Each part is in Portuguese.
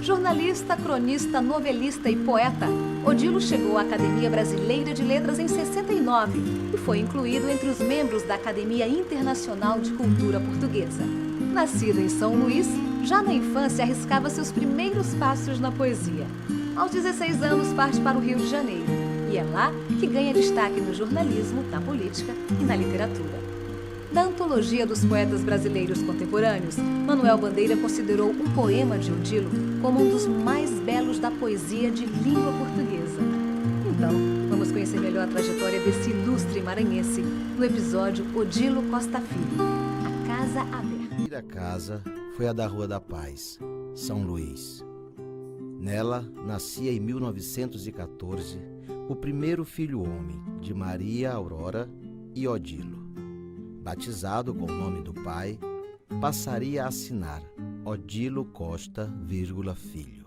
Jornalista, cronista, novelista e poeta, Odilo chegou à Academia Brasileira de Letras em 69 e foi incluído entre os membros da Academia Internacional de Cultura Portuguesa. Nascido em São Luís, já na infância arriscava seus primeiros passos na poesia. Aos 16 anos parte para o Rio de Janeiro e é lá que ganha destaque no jornalismo, na política e na literatura. Da antologia dos poetas brasileiros contemporâneos, Manuel Bandeira considerou um poema de Odilo como um dos mais belos da poesia de língua portuguesa. Então, vamos conhecer melhor a trajetória desse ilustre maranhense no episódio Odilo Costa Filho, A Casa Aberta. A primeira casa foi a da Rua da Paz, São Luís. Nela, nascia em 1914 o primeiro filho homem de Maria Aurora e Odilo. Batizado com o nome do pai, passaria a assinar Odilo Costa, filho.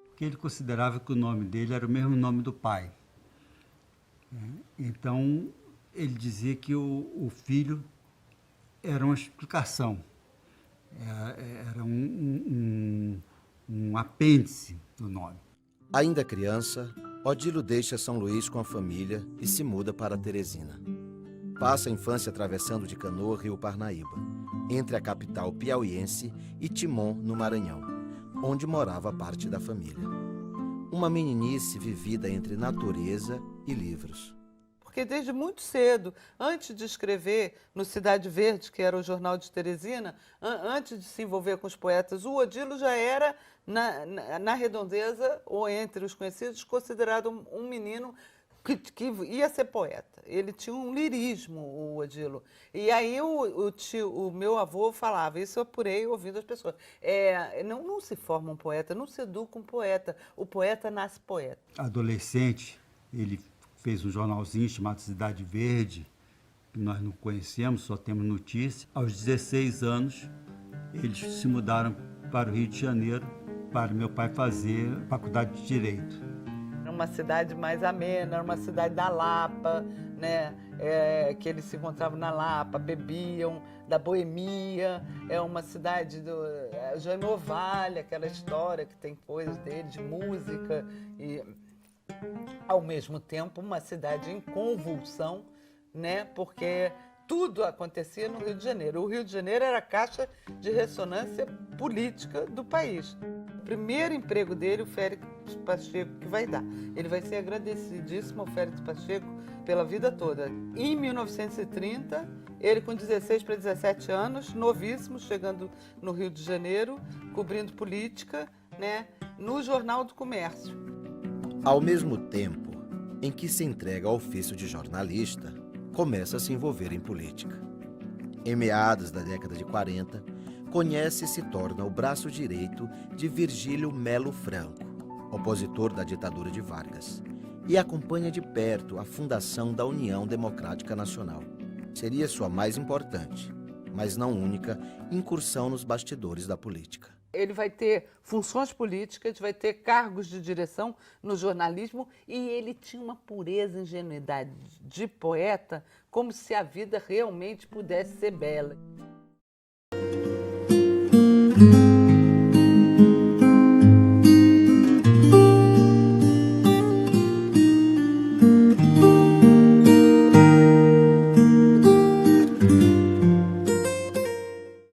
Porque ele considerava que o nome dele era o mesmo nome do pai. Então, ele dizia que o filho era uma explicação, era um apêndice do nome. Ainda criança, Odilo deixa São Luís com a família e se muda para Teresina. Passa a infância atravessando de canoa Rio Parnaíba, entre a capital piauiense e Timon, no Maranhão, onde morava parte da família. Uma meninice vivida entre natureza e livros. Porque desde muito cedo, antes de escrever no Cidade Verde, que era o jornal de Teresina, antes de se envolver com os poetas, o Odilo já era, na redondeza, ou entre os conhecidos, considerado um menino que ia ser poeta. Ele tinha um lirismo, o Odilo. E aí o meu avô falava, isso eu apurei ouvindo as pessoas, não se forma um poeta, não se educa um poeta, o poeta nasce poeta. Adolescente, ele fez um jornalzinho chamado Cidade Verde, que nós não conhecemos, só temos notícia. Aos 16 anos, eles se mudaram para o Rio de Janeiro, para meu pai fazer faculdade de Direito. Uma cidade mais amena, uma cidade da Lapa, né? Que eles se encontravam na Lapa, bebiam, da boemia. É uma cidade do Jaime Ovalle, aquela história que tem coisas dele, de música. E, ao mesmo tempo, uma cidade em convulsão, né? Porque tudo acontecia no Rio de Janeiro. O Rio de Janeiro era a caixa de ressonância política do país. O primeiro emprego dele, o Félix Pacheco, que vai dar. Ele vai ser agradecidíssimo ao Félix Pacheco pela vida toda. Em 1930, ele com 16 para 17 anos, novíssimo, chegando no Rio de Janeiro, cobrindo política, né, no Jornal do Comércio. Ao mesmo tempo em que se entrega ao ofício de jornalista, começa a se envolver em política. Em meados da década de 40, conhece e se torna o braço direito de Virgílio Melo Franco, opositor da ditadura de Vargas, e acompanha de perto a fundação da União Democrática Nacional. Seria sua mais importante, mas não única, incursão nos bastidores da política. Ele vai ter funções políticas, vai ter cargos de direção no jornalismo e ele tinha uma pureza e ingenuidade de poeta, como se a vida realmente pudesse ser bela.